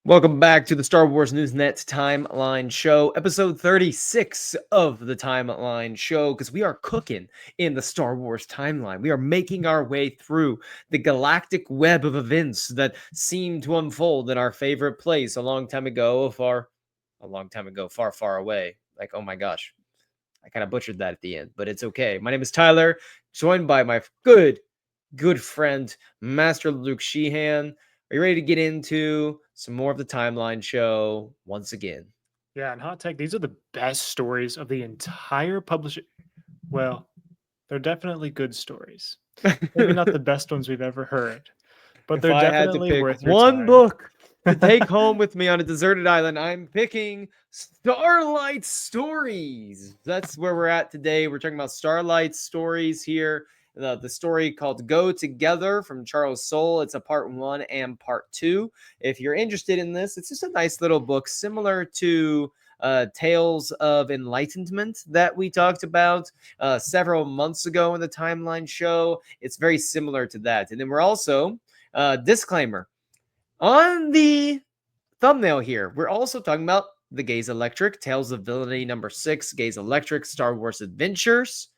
Welcome back to the Star Wars Newsnet Timeline Show, episode 36 of the Timeline Show, because we are cooking in the Star Wars timeline. We are making our way through the galactic web of events that seem to unfold in our favorite place a long time ago, far away. Like, oh my gosh, I kind of butchered that at the end, but it's okay. My name is Tyler, joined by my good friend, Master Luke Sheehan. Are you ready to get into some more of the Timeline Show once again? Yeah, and hot take, these are the best stories of the entire publishing. Well, they're definitely good stories. Maybe not the best ones we've ever heard, but If they're I had to definitely pick worth your one time. book to take home with me on a deserted island, I'm picking Starlight Stories. That's where we're at today. We're talking about Starlight Stories here. The story called Go Together from Charles Soule. It's a part 1 and part 2. If you're interested in this, it's just a nice little book similar to Tales of Enlightenment that we talked about several months ago in the Timeline Show. It's very similar to that. And then we're also, disclaimer, on the thumbnail here, we're also talking about The Gaze Electric, Tales of Villainy number 6, Gaze Electric, Star Wars Adventures.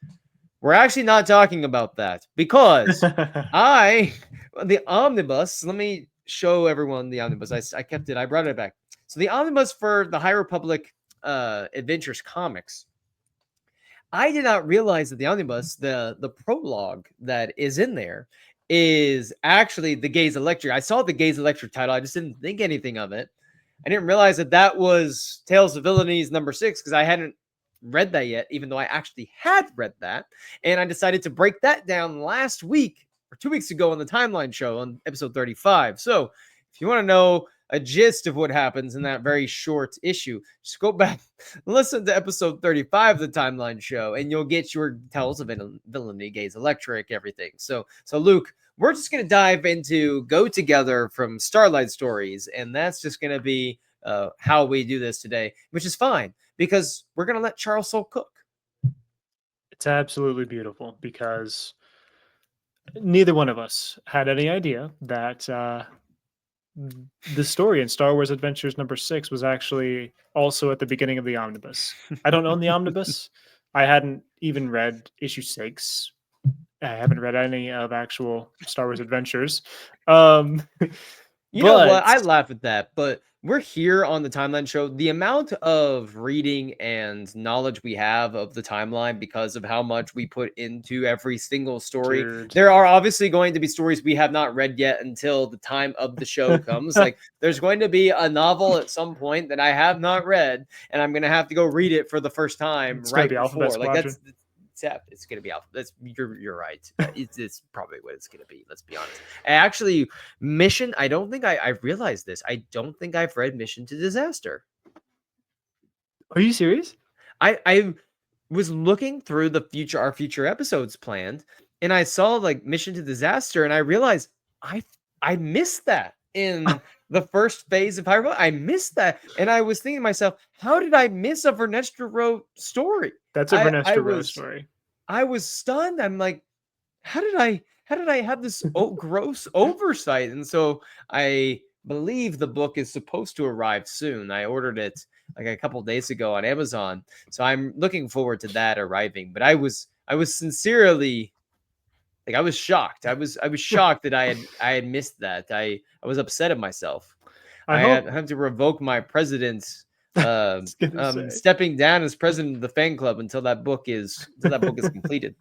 We're actually not talking about that because the omnibus, let me show everyone the omnibus. I kept it, I brought it back. So the omnibus for the High Republic Adventures comics, I did not realize that the omnibus, the prologue that is in there, is actually the Gaze Electric. I saw the Gaze Electric title. I just didn't think anything of it. I didn't realize that that was Tales of Villainies number 6 because I hadn't read that yet, even though I actually had read that. And I decided to break that down last week or 2 weeks ago on the Timeline Show on episode 35. So if you want to know a gist of what happens in that very short issue, just go back, listen to episode 35 of the Timeline Show, and you'll get your Tales of Villainy, Gaze Electric, everything. So Luke, we're just going to dive into Go Together from Starlight Stories, and that's just going to be how we do this today, which is fine because we're going to let Charles Soule cook. It's absolutely beautiful because neither one of us had any idea that the story in Star Wars Adventures number 6 was actually also at the beginning of the omnibus. I don't own the omnibus. I hadn't even read issue 6. I haven't read any of actual Star Wars Adventures. You know what? But I laugh at that, but we're here on the Timeline Show. The amount of reading and knowledge we have of the timeline because of how much we put into every single story. dude, There are obviously going to be stories we have not read yet until the time of the show comes. Like there's going to be a novel at some point that I have not read, and I'm gonna have to go read it for the first time it's gonna right be Alphabet before. Like Squadron. it's gonna be alpha. That's you're right. It's probably what it's gonna be. Let's be honest. Actually, Mission. I don't think I realized this. I don't think I've read Mission to Disaster. Are you serious? I was looking through our future episodes planned, and I saw like Mission to Disaster, and I realized I missed that in the first phase of Hyrule. I missed that, and I was thinking to myself, how did I miss a Vernestra Row story? That's a I Vernestra Rose was story. I was stunned. I'm like, how did I have this gross oversight? And so I believe the book is supposed to arrive soon. I ordered it like a couple days ago on Amazon, so I'm looking forward to that arriving. But I was sincerely, like, I was shocked. I was shocked that I had missed that. I was upset at myself. I I hope. had to revoke my president's I was gonna say. stepping down as president of the fan club until that book is completed.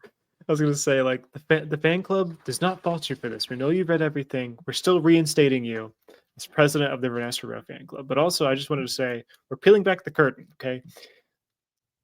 I was gonna say, like the fan club does not fault you for this. We know you've read everything. We're still reinstating you as president of the Vanessa Rowe fan club. But also, I just wanted to say we're peeling back the curtain. Okay,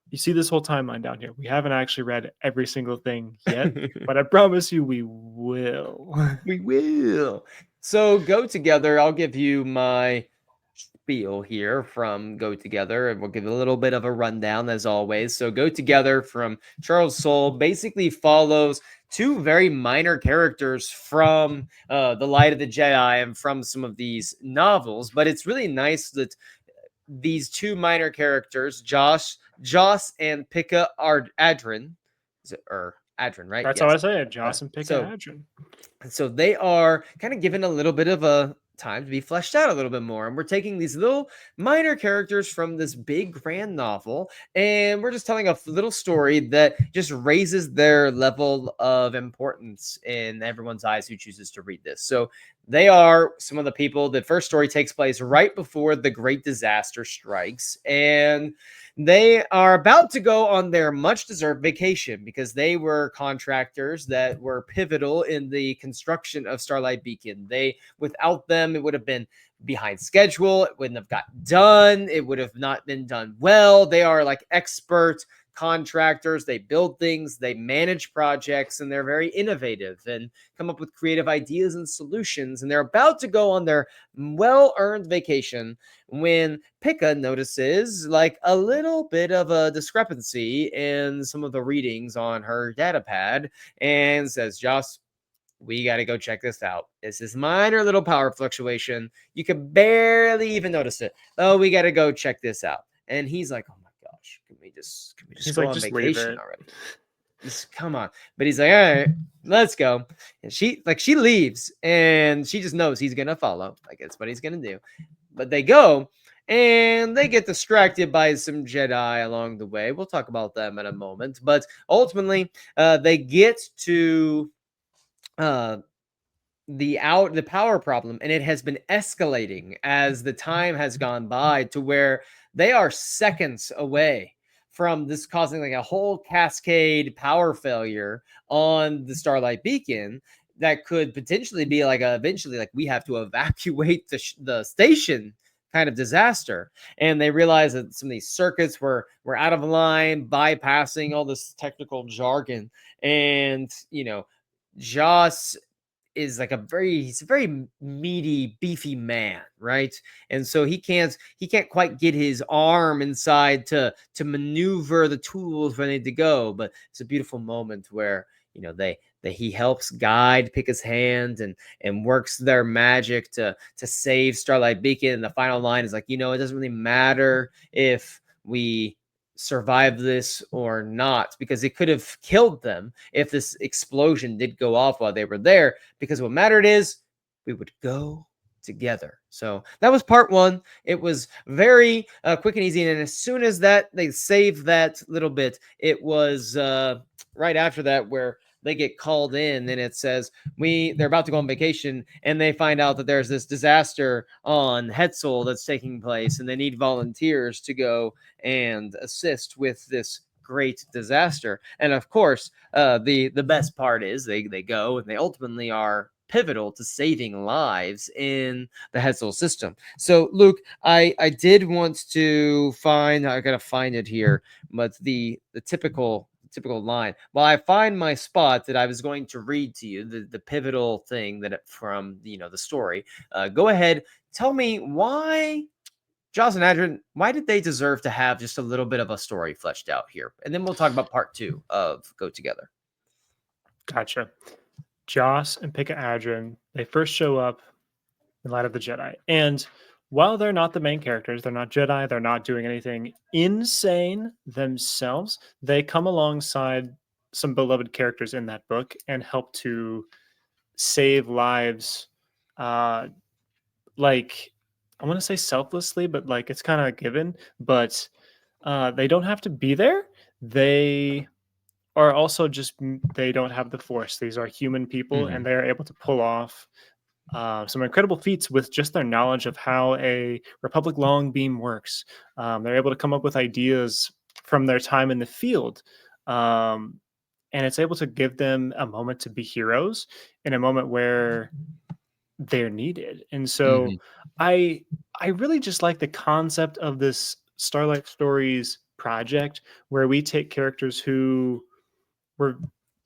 you see this whole timeline down here. We haven't actually read every single thing yet, but I promise you, we will. We will. So Go Together, I'll give you my spiel here from Go Together, and we'll give a little bit of a rundown as always. So Go Together from Charles Soule basically follows two very minor characters from The Light of the Jedi and from some of these novels, but it's really nice that these two minor characters, Joss and Pika Adrin, or Adrin, right? That's Yes. how I say it. Joss and Pika So Adrin. so they are kind of given a little bit of a time to be fleshed out a little bit more. And we're taking these little minor characters from this big grand novel, and we're just telling a little story that just raises their level of importance in everyone's eyes who chooses to read this. So they are some of the people. The first story takes place right before the great disaster strikes, and they are about to go on their much deserved vacation because they were contractors that were pivotal in the construction of Starlight Beacon. Without them, it would have been behind schedule. It wouldn't have got done. It would have not been done well. They are like expert contractors. They build things, they manage projects, and they're very innovative and come up with creative ideas and solutions. And they're about to go on their well-earned vacation when Pika notices like a little bit of a discrepancy in some of the readings on her data pad and says, Joss, we got to go check this out. This is minor little power fluctuation. You can barely even notice it. Oh, we got to go check this out. And he's like, oh my gosh, can we just He's go like, on just leave vacation it. already? Just come on. But he's like, all right, let's go. And she leaves and she just knows he's gonna follow. Like that's what he's gonna do. But they go and they get distracted by some Jedi along the way. We'll talk about them in a moment. But ultimately, they get to the power problem, and it has been escalating as the time has gone by to where they are seconds away from this causing like a whole cascade power failure on the Starlight Beacon that could potentially be like eventually like we have to evacuate the station kind of disaster. And they realize that some of these circuits were out of line, bypassing all this technical jargon. And Joss is like he's a very meaty, beefy man, right? And so he can't quite get his arm inside to maneuver the tools where they need to go. But it's a beautiful moment where he helps guide, pick his hand, and works their magic to save Starlight Beacon. And the final line is like, it doesn't really matter if we survive this or not, because it could have killed them if this explosion did go off while they were there, because what mattered is we would go together. So that was part one. It was very quick and easy, and as soon as that they saved that little bit, it was right after that where they get called in and it says they're about to go on vacation, and they find out that there's this disaster on Hetzel that's taking place, and they need volunteers to go and assist with this great disaster. And of course, the best part is they go and they ultimately are pivotal to saving lives in the Hetzel system. So Luke, I did want to I gotta find it here, but the typical line. While I find my spot that I was going to read to you, the pivotal thing from the story. Go ahead, tell me why Joss and Adrian, why did they deserve to have just a little bit of a story fleshed out here? And then we'll talk about part 2 of Go Together. Gotcha. Joss and Pika Adrin, they first show up in Light of the Jedi. And while they're not the main characters, they're not Jedi, they're not doing anything insane themselves, they come alongside some beloved characters in that book and help to save lives, like, I want to say selflessly, but like it's kind of given, but they don't have to be there. They are also they don't have the Force. These are human people, and they're able to pull off some incredible feats with just their knowledge of how a Republic long beam works. They're able to come up with ideas from their time in the field, and it's able to give them a moment to be heroes in a moment where they're needed. And so I really just like the concept of this Starlight Stories project, where we take characters who were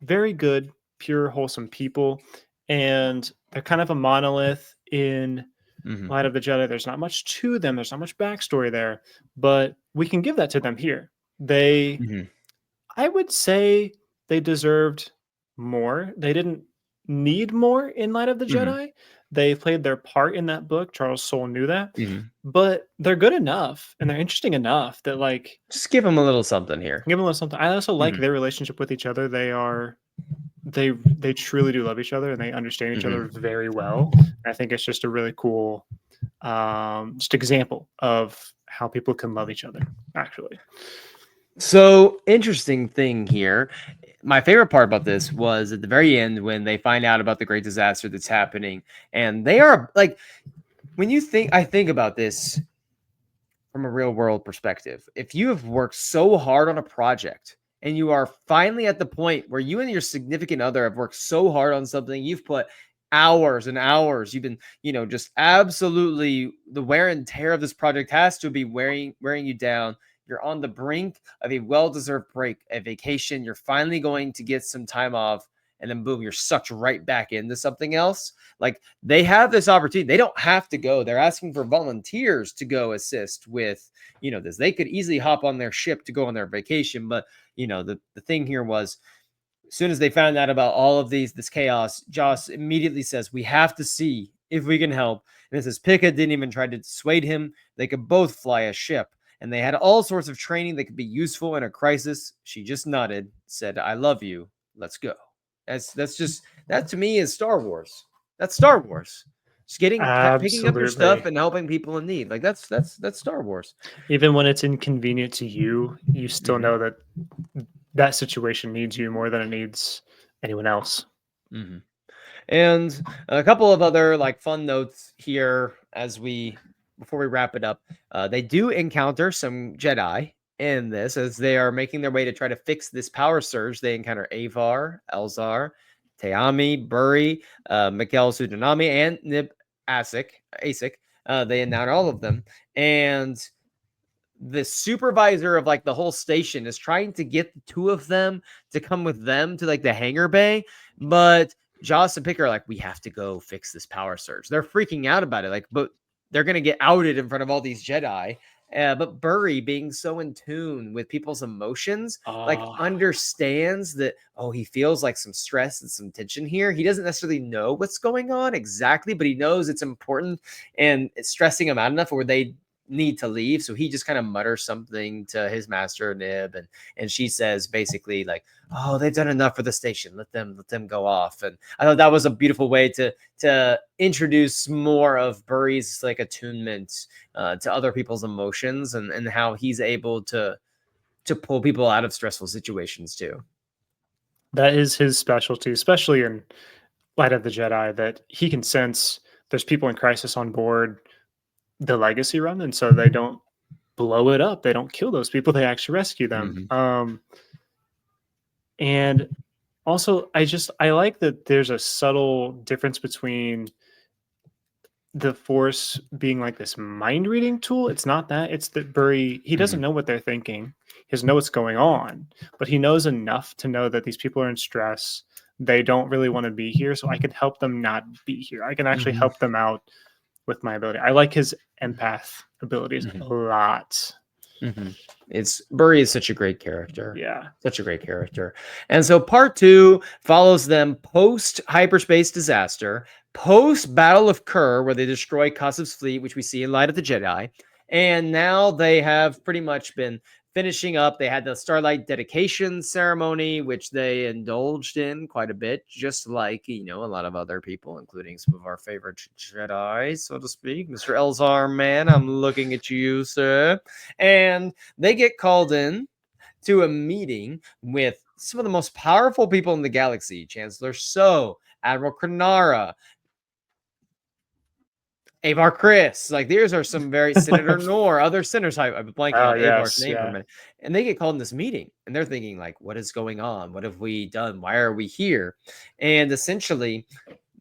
very good, pure, wholesome people, and they're kind of a monolith in Light of the Jedi. There's not much to them. There's not much backstory there, but we can give that to them here. I would say they deserved more. They didn't need more in Light of the Jedi. They played their part in that book. Charles Soule knew that, but they're good enough and they're interesting enough that like just give them a little something here. Give them a little something. I also like their relationship with each other. They are they truly do love each other and they understand each other very well. I think it's just a really cool just example of how people can love each other, actually. So, interesting thing here. My favorite part about this was at the very end when they find out about the great disaster that's happening. And they are like, when I think about this from a real world perspective. If you have worked so hard on a project and you are finally at the point where you and your significant other have worked so hard on something, you've put hours and hours, you've been, just absolutely the wear and tear of this project has to be wearing you down. You're on the brink of a well-deserved break, a vacation. You're finally going to get some time off, and then boom, you're sucked right back into something else. Like, they have this opportunity. They don't have to go. They're asking for volunteers to go assist with, this. They could easily hop on their ship to go on their vacation. But, the thing here was, as soon as they found out about all of this chaos, Joss immediately says, we have to see if we can help. And it says Pika didn't even try to dissuade him. They could both fly a ship. And they had all sorts of training that could be useful in a crisis. She just nodded, said, I love you. Let's go. That to me is Star Wars. That's Star Wars. Just picking up your stuff Absolutely. and helping people in need. Like that's Star Wars. Even when it's inconvenient to you, you still know that that situation needs you more than it needs anyone else. And a couple of other like fun notes here before we wrap it up. They do encounter some Jedi in this as they are making their way to try to fix this power surge. They encounter Avar, Elzar, Teami, Buri, Mikhail Sudanami, and Nib Asik. They encounter all of them. And the supervisor of like the whole station is trying to get the two of them to come with them to like the hangar bay, but Joss and Picker are like, we have to go fix this power surge. They're freaking out about it, like, but they're gonna get outed in front of all these Jedi. But Burry, being so in tune with people's emotions, like understands that, he feels like some stress and some tension here. He doesn't necessarily know what's going on exactly, but he knows it's important and it's stressing him out enough where they need to leave. So he just kind of mutters something to his master Nib, and she says basically like, they've done enough for the station, let them go off. And I thought that was a beautiful way to introduce more of Burry's like attunement to other people's emotions and how he's able to pull people out of stressful situations too. That is his specialty, especially in Light of the Jedi, that he can sense there's people in crisis on board the legacy run, and so they don't blow it up. They don't kill those people. They actually rescue them. And also, I like that there's a subtle difference between the Force being like this mind reading tool. It's not that. It's that Burry, he doesn't know what they're thinking. He doesn't know what's going on, but he knows enough to know that these people are in stress. They don't really want to be here, so I can help them not be here. I can actually help them out with my ability. I like his empath abilities a lot. Burry is such a great character. Yeah. Such a great character. And so part 2 follows them post hyperspace disaster, post Battle of Kur, where they destroy Kasav's fleet, which we see in Light of the Jedi. And now they have pretty much been finishing up. They had the Starlight dedication ceremony, which they indulged in quite a bit, just like, a lot of other people, including some of our favorite Jedi, so to speak. Mr. Elzar, man, I'm looking at you, sir. And they get called in to a meeting with some of the most powerful people in the galaxy. Chancellor So, Admiral Krenara, Avar Chris, like these are some very Senator Nor, other senators. I'm blanking on Avar's name for a minute. And they get called in this meeting and they're thinking like, what is going on? What have we done? Why are we here? And essentially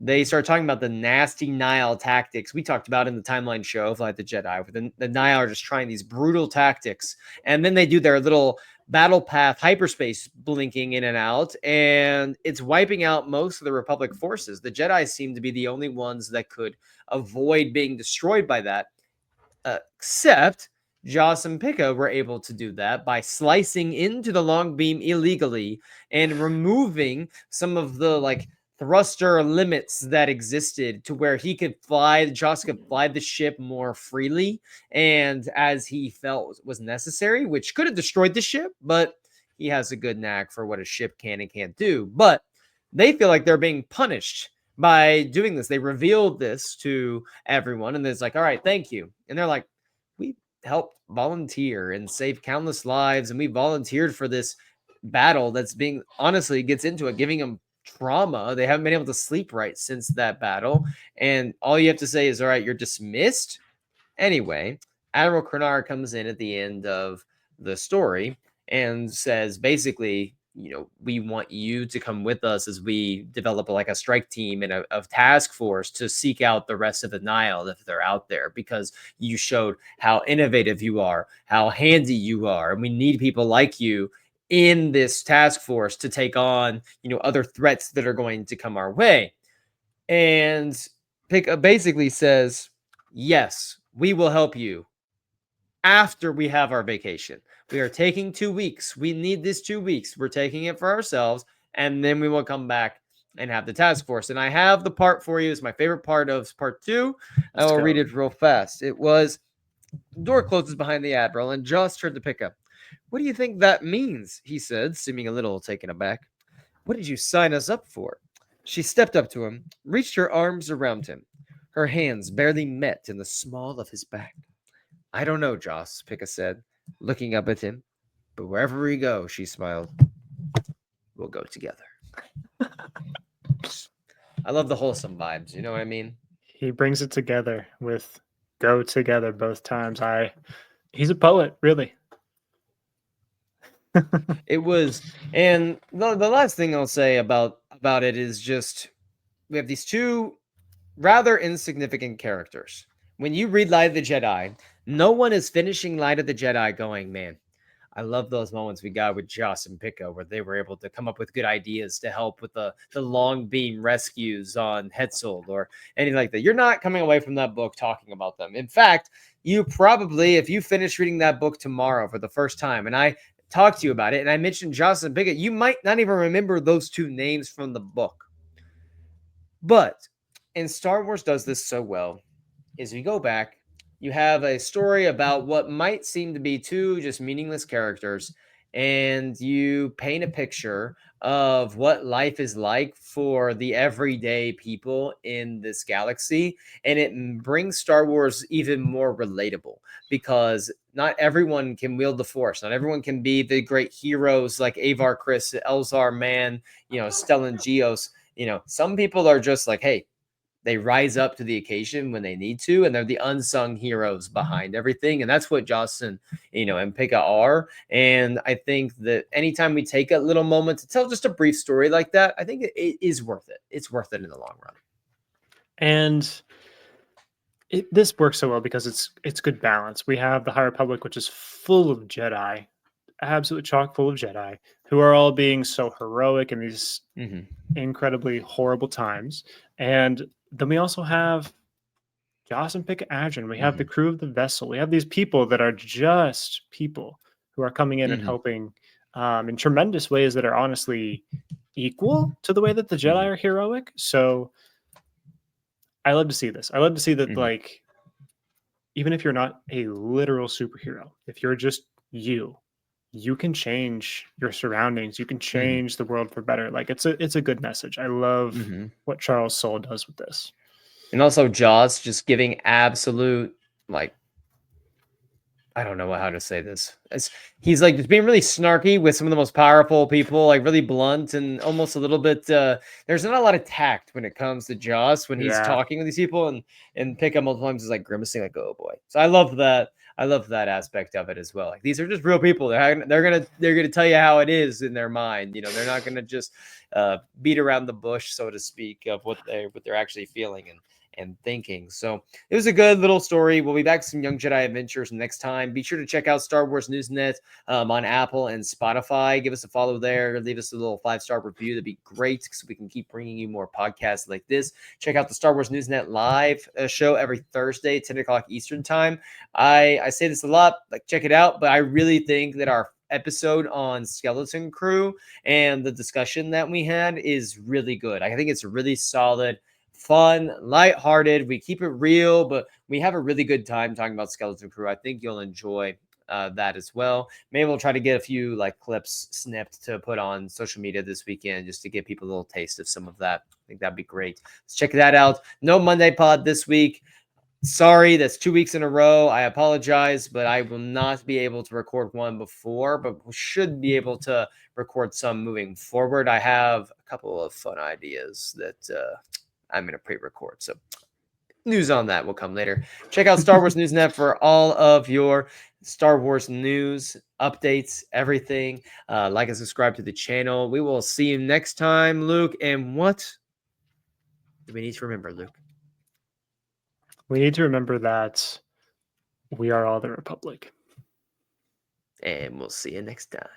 they start talking about the nasty Nihil tactics we talked about in the timeline show of like the Jedi, where the Nihil are just trying these brutal tactics. And then they do their little battle path hyperspace blinking in and out, and it's wiping out most of the Republic forces. The Jedi seem to be the only ones that could avoid being destroyed by that, except Joss and Pika were able to do that by slicing into the long beam illegally and removing some of the like thruster limits that existed to where Joss could fly the ship more freely and as he felt was necessary, which could have destroyed the ship, but he has a good knack for what a ship can and can't do. But they feel like they're being punished by doing this. They revealed this to everyone, and it's like, all right, thank you. And they're like, we helped volunteer and save countless lives, and we volunteered for this battle that's being honestly gets into it, giving them trauma. They haven't been able to sleep right since that battle. And all you have to say is, all right, you're dismissed. Anyway, Admiral Krennar comes in at the end of the story and says basically, we want you to come with us as we develop like a strike team and a task force to seek out the rest of the Nile if they're out there, because you showed how innovative you are, how handy you are, and we need people like you in this task force to take on, other threats that are going to come our way. And Pick basically says, yes, we will help you after we have our vacation. We are taking 2 weeks. We need this 2 weeks. We're taking it for ourselves, and then we will come back and have the task force. And I have the part for you. It's my favorite part of part 2. I will read it real fast. It was, the door closes behind the Admiral, and Joss turned to pick up. What do you think that means? He said, seeming a little taken aback. What did you sign us up for? She stepped up to him, reached her arms around him. Her hands barely met in the small of his back. I don't know, Joss, Pika said, looking up at him. But wherever we go, she smiled, we'll go together. I love the wholesome vibes, you know what I mean? He brings it together with go together both times. He's a poet, really. It was, and the last thing I'll say about it is just we have these two rather insignificant characters. When you read Light of the Jedi, no one is finishing Light of the Jedi going, man, I love those moments we got with Joss and Picco where they were able to come up with good ideas to help with the long beam rescues on Hetzel or anything like that. You're not coming away from that book talking about them. In fact, you probably, if you finish reading that book tomorrow for the first time, and I talked to you about it, and I mentioned Joss and Picco, you might not even remember those two names from the book. But, and Star Wars does this so well, is we go back, you have a story about what might seem to be two just meaningless characters, and you paint a picture of what life is like for the everyday people in this galaxy, and it brings Star Wars even more relatable, because not everyone can wield the Force. Not everyone can be the great heroes like Avar Kriss, Elzar Mann, Stellan Gios. Some people are just like, hey, they rise up to the occasion when they need to, and they're the unsung heroes behind everything. And that's what Jocelyn, and Pika are. And I think that anytime we take a little moment to tell just a brief story like that, I think it is worth it. It's worth it in the long run. And this works so well because it's good balance. We have the High Republic, which is full of Jedi, absolutely chock full of Jedi, who are all being so heroic in these incredibly horrible times. And then we also have Joss and Pick Adrin. We have the crew of the vessel. We have these people that are just people who are coming in and helping in tremendous ways that are honestly equal to the way that the Jedi are heroic. So I love to see this. I love to see that, like, even if you're not a literal superhero, if you're just you can change your surroundings. You can change the world for better. Like, it's a good message. I love what Charles Soule does with this. And also Joss just giving absolute, like, I don't know how to say this. He's like just being really snarky with some of the most powerful people, like really blunt and almost a little bit. There's not a lot of tact when it comes to Joss when he's talking with these people, and Pick Up multiple times is like grimacing, like, oh boy. So I love that. I love that aspect of it as well. Like, these are just real people. They're gonna tell you how it is in their mind. They're not gonna just beat around the bush, so to speak, of what they're actually feeling and thinking. So it was a good little story. We'll be back to some Young Jedi Adventures next time. Be sure to check out Star Wars Newsnet on Apple and Spotify. Give us a follow there. Leave us a little 5-star review. That'd be great so we can keep bringing you more podcasts like this. Check out the Star Wars Newsnet live show every Thursday, 10 o'clock Eastern time. I say this a lot, like, check it out, but I really think that our episode on Skeleton Crew and the discussion that we had is really good. I think it's really solid, fun, lighthearted. We keep it real, but we have a really good time talking about Skeleton Crew. I think you'll enjoy that as well. Maybe we'll try to get a few like clips snipped to put on social media this weekend just to give people a little taste of some of that. I think that'd be great. Let's check that out. No Monday pod this week. Sorry, that's 2 weeks in a row. I apologize, but I will not be able to record one before, but we should be able to record some moving forward. I have a couple of fun ideas that I'm going to pre-record. So news on that will come later. Check out Star Wars News Net for all of your Star Wars news, updates, everything. Like and subscribe to the channel. We will see you next time, Luke. And what do we need to remember, Luke? We need to remember that we are all the Republic. And we'll see you next time.